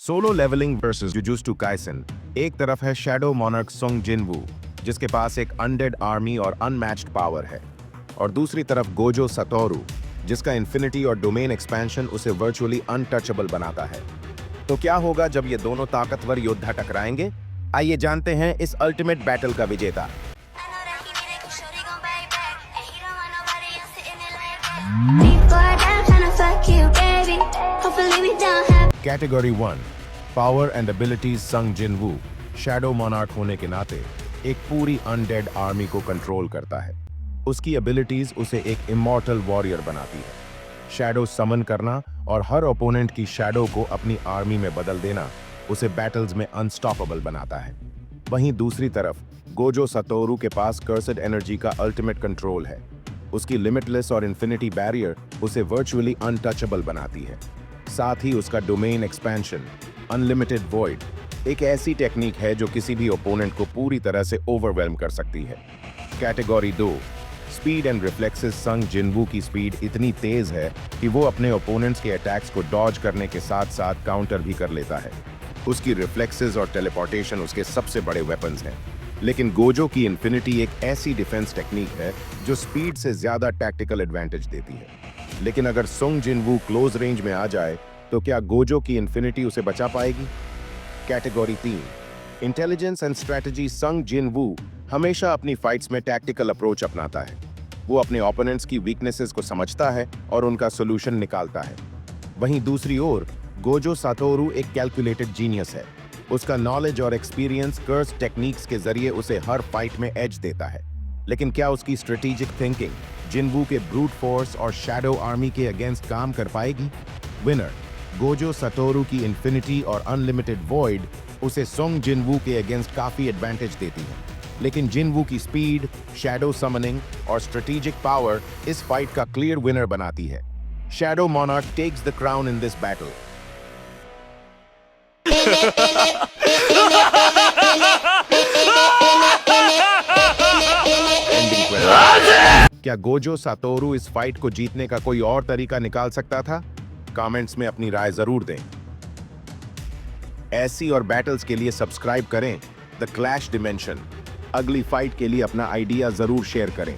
Solo Leveling versus Jujutsu Kaisen. एक तरफ है शैडो मॉनर्क सोंग जिनवू, जिसके पास एक अनडेड आर्मी और अनमैच्ड पावर है, और दूसरी तरफ गोजो सतोरू, जिसका इन्फिनिटी और डोमेन एक्सपेंशन उसे वर्चुअली अनटचेबल बनाता है। तो क्या होगा जब ये दोनों ताकतवर योद्धा टकराएंगे? आइए जानते हैं इस अल्टीमेट बैटल का विजेता। Category 1 power and abilities. संग जिनवू शैडो मोनार्क होने के नाते एक पूरी अनडेड आर्मी को कंट्रोल करता है। उसकी एबिलिटीज उसे एक इमॉर्टल वॉरियर बनाती है। शैडो समन करना और हर ओपोनेंट की शैडो को अपनी आर्मी में बदल देना उसे बैटल्स में अनस्टॉपेबल बनाता है। वहीं दूसरी तरफ गोजो सतोरू के पास कर्सड एनर्जी का अल्टीमेट कंट्रोल है। उसकी लिमिटलेस और इन्फिनिटी बैरियर उसे वर्चुअली अनटचेबल बनाती है। साथ ही उसका डोमेन एक्सपेंशन अनलिमिटेड वॉइड एक ऐसी टेक्निक है जो किसी भी ओपोनेंट को पूरी तरह से ओवरवेल्म कर सकती है। Category 2 speed and reflexes. संग जिनवू की स्पीड इतनी तेज है कि वो अपने ओपोनेंट्स के अटैक्स को डॉज करने के साथ साथ काउंटर भी कर लेता है। उसकी रिफ्लेक्सेस और टेलीपोर्टेशन उसके सबसे बड़े वेपन्स हैं। लेकिन गोजो की इन्फिनिटी एक ऐसी डिफेंस टेक्निक है जो स्पीड से ज्यादा टैक्टिकल एडवांटेज देती है। लेकिन अगर सोंग जिनवू क्लोज रेंज में आ जाए तो क्या गोजो की इन्फिनिटी उसे बचा पाएगी? Category 3 intelligence and strategy. संग जिनवू हमेशा अपनी फाइट्स में टैक्टिकल अप्रोच अपनाता है। वो अपने ओपोनेंट्स की वीकनेसेस को समझता है और उनका सोल्यूशन निकालता है। वहीं दूसरी ओर गोजो सतोरू एक कैलकुलेटेड जीनियस है। उसका नॉलेज और एक्सपीरियंस कर्स टेक्निक्स के जरिए उसे हर फाइट में एज देता है। लेकिन क्या उसकी स्ट्रेटेजिक थिंकिंग जिनवू के ब्रूट फोर्स और शैडो आर्मी के अगेंस्ट काम कर पाएगी? विनर गोजो सतोरू की इन्फिनिटी और अनलिमिटेड वॉइड उसे सोंग जिनवू के अगेंस्ट काफी एडवांटेज देती है। लेकिन जिनवू की स्पीड, शैडो समनिंग और स्ट्रेटेजिक पावर इस फाइट का क्लियर विनर बनाती है। Shadow monarch takes the crown in this battle. क्या गोजो सतोरू इस फाइट को जीतने का कोई और तरीका निकाल सकता था? कमेंट्स में अपनी राय जरूर दें। ऐसी और बैटल्स के लिए सब्सक्राइब करें द क्लैश डिमेंशन। अगली फाइट के लिए अपना आइडिया जरूर शेयर करें।